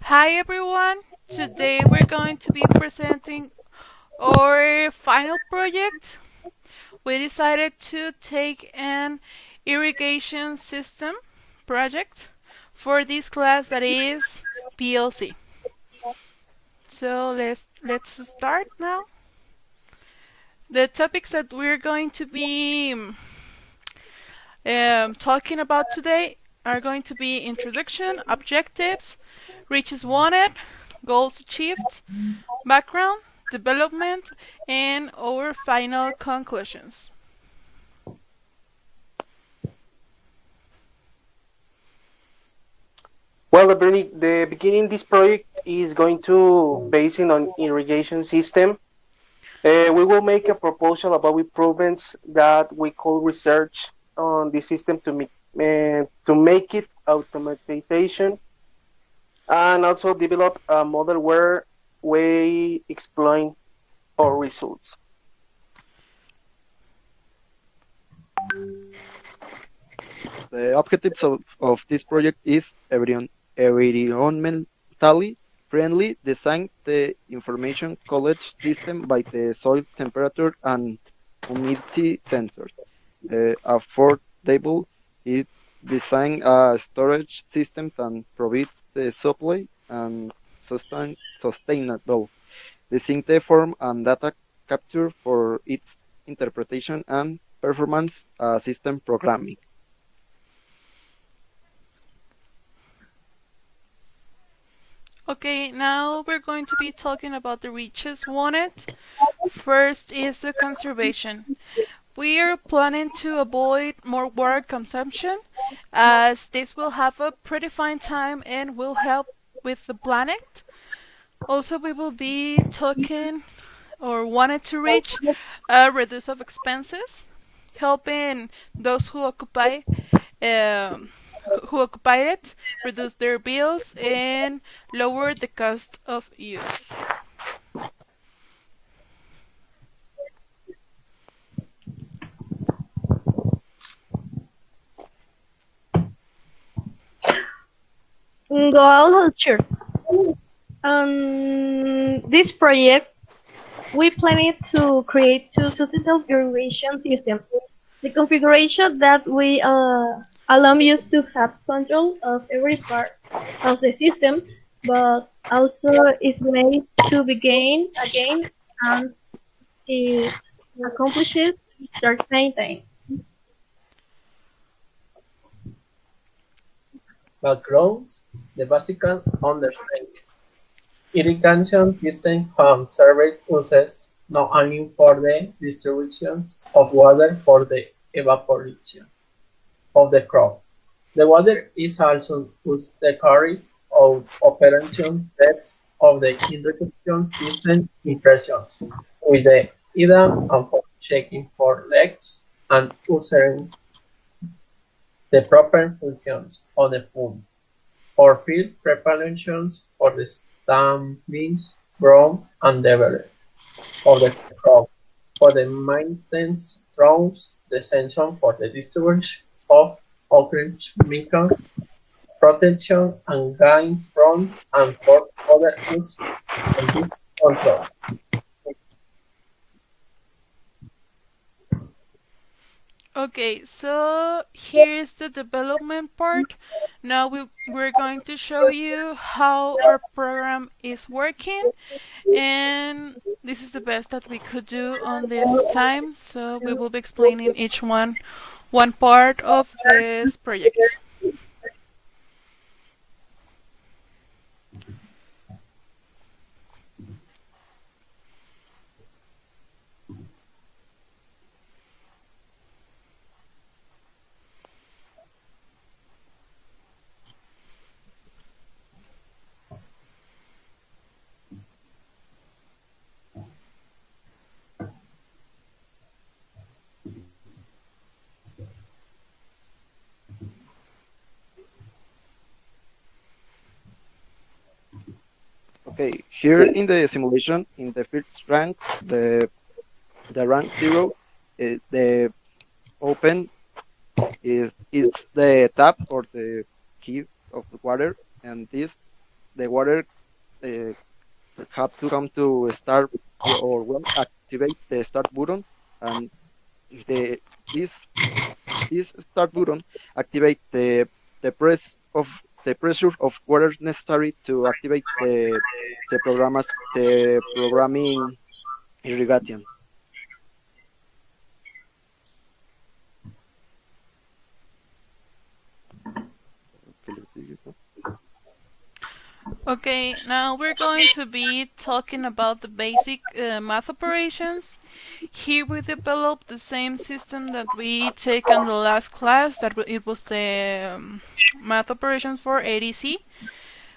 Hi everyone! Today we're going to be presenting our final project. We decided to take an irrigation system project for this class that is PLC. So let's start now. The topics that we're going to be talking about today are going to be introduction, objectives, reaches wanted, goals achieved, background, development, and our final conclusions. Well, the beginning this project is going to basing on irrigation system. We will make a proposal about improvements that we could research on the system to make it automatization and also develop a model where we explain our results. The objectives of this project is environmentally friendly design the information college system by the soil temperature and humidity sensors. Affordable, it design a storage system that provides the supply and sustainable. Design the form and data capture for its interpretation and performance system programming. Okay, now we're going to be talking about the reaches wanted. First is the conservation. We are planning to avoid more water consumption as this will have a predefined time and will help with the planet. Also, we will be talking or wanted to reach a reduce of expenses, helping those who occupy it reduce their bills and lower the cost of use. Agriculture. This project, we planned to create two sustainable irrigation systems. The configuration that we allow us to have control of every part of the system, but also is made to begin again and it accomplishes certain things. Background: the basic understanding. Irrigation system have served uses not only for the distribution of water for the evaporation of the crop. The water is also used to carry out operation depth of the irrigation system impressions with the IDA and for checking for leaks and using the proper functions of the pump, or field preparations for the stampings, growth and development of the crop, for the maintenance rounds, the sensor for the distribution of orange mica, protection and gains from and for other use and this control. Okay, so here's the development part. Now we're going to show you how our program is working, and this is the best that we could do on this time. So we will be explaining each one part of this project. Okay, here in the simulation, in the first rank, the rank 0, the open is the tap or the key of the water, and this the water uh, have to come to start or well activate the start button, and the this this start button activate the press of the pressure of water necessary to activate the programming irrigation. Okay, now we're going to be talking about the basic math operations. Here we develop the same system that we take on the last class. It was the math operations for ADC.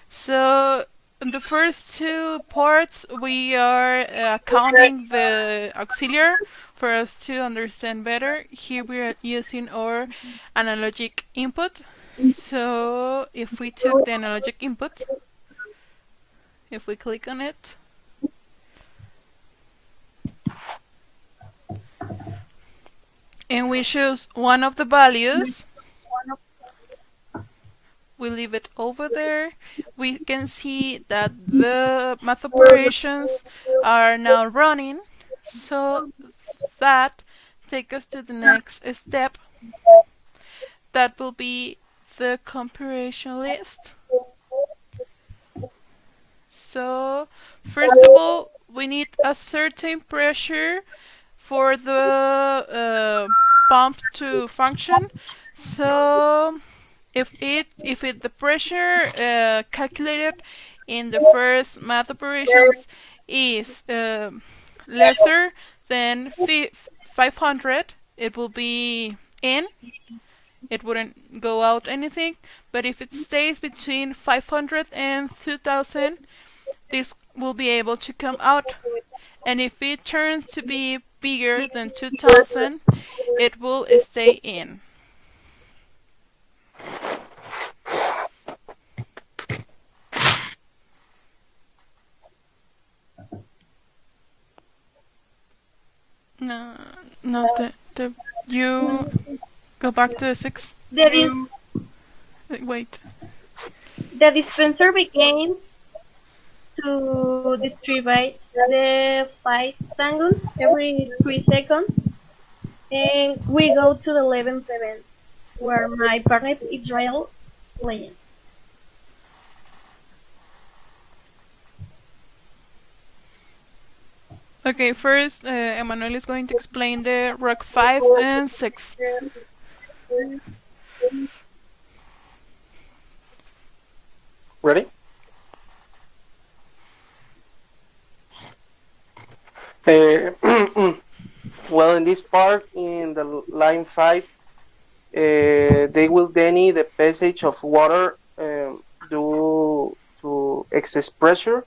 So in the first two parts, we are counting the auxiliary for us to understand better. Here we are using our analogic input. So if we took the analogic input, if we click on it, and we choose one of the values, we leave it over there, we can see that the math operations are now running. So that takes us to the next step. That will be the comparison list. So first of all, we need a certain pressure for the pump to function. So if the pressure calculated in the first math operations is lesser than 500, it will be in. It wouldn't go out anything. But if it stays between 500 and 2000, this will be able to come out. And if it turns to be bigger than 2000, it will stay in. No, no, you go back to the 6. The, Wait. the dispenser begins to distribute the 5 angles every 3 seconds, and we go to the 11-7, where my partner Israel is playing. Okay, first, Emmanuel is going to explain the rock 5 and 6. Ready? Well, in this part, in the line 5, they will then need the passage of water due to excess pressure.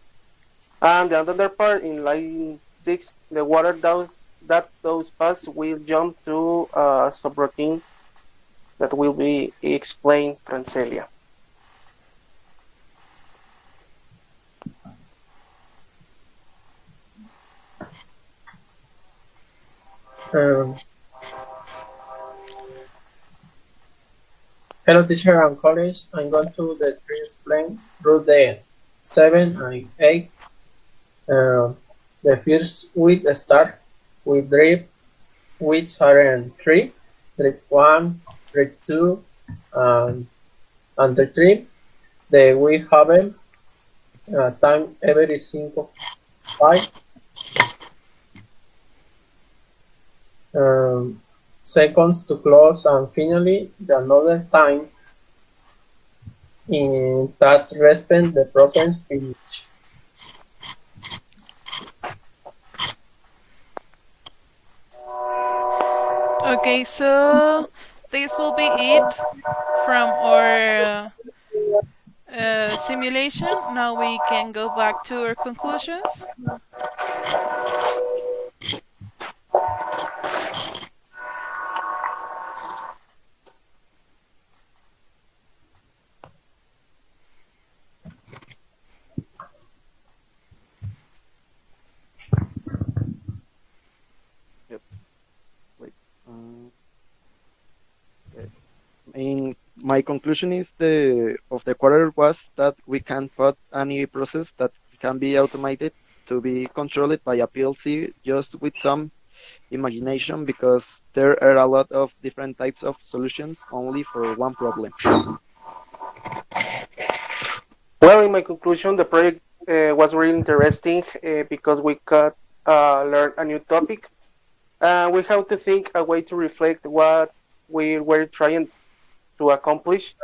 And the other part, in line 6, the water those pass will jump to a subroutine that will be explained Francelia. Hello, teacher and college. I'm going to explain root the 7 and 8. The first week start with drip, which are 3, drip 1, drip 2, and the drip. We have time every 5 seconds to close, and finally the another time in that respect the process finish. Okay, so this will be it from our simulation. Now we can go back to our conclusions. Yep. Wait. In my conclusion is the of the quarter was that we can put any process that can be automated to be controlled by a PLC just with some imagination because there are a lot of different types of solutions only for one problem. Well, in my conclusion, the project was really interesting because we could learn a new topic. We have to think a way to reflect what we were trying to accomplish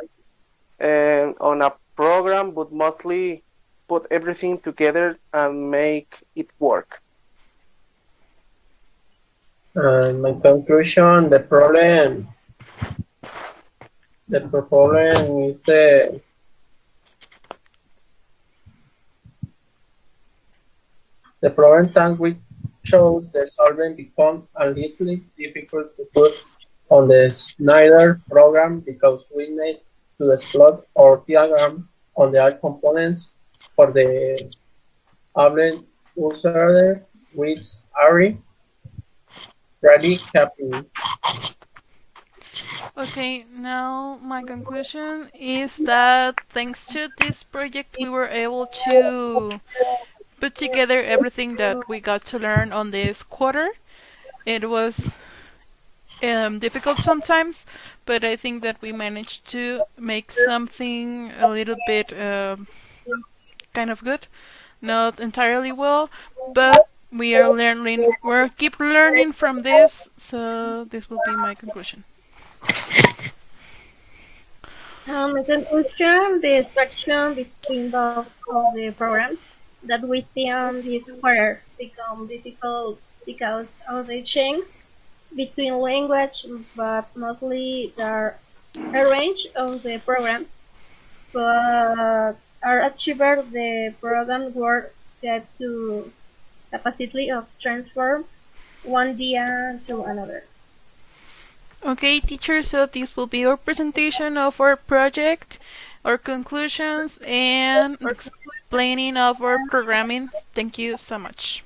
on a program, but mostly put everything together and make it work. My conclusion, the problem is the problem that we chose the solving become a little difficult to put on the Snyder program because we need to explode our diagram on the alt components for the able user which are ready happening. Okay, now my conclusion is that thanks to this project, we were able to put together everything that we got to learn on this quarter. It was difficult sometimes, but I think that we managed to make something a little bit kind of good. Not entirely well, but we are learning. We keep learning from this, so this will be my conclusion. In conclusion, the interaction between both of the programs that we see on this quarter become difficult because of the change between language, but mostly the range of the program. But are achieved the program work get to capacity of transform one idea to another. Okay, teacher, so this will be our presentation of our project, our conclusions, and explaining of our programming. Thank you so much.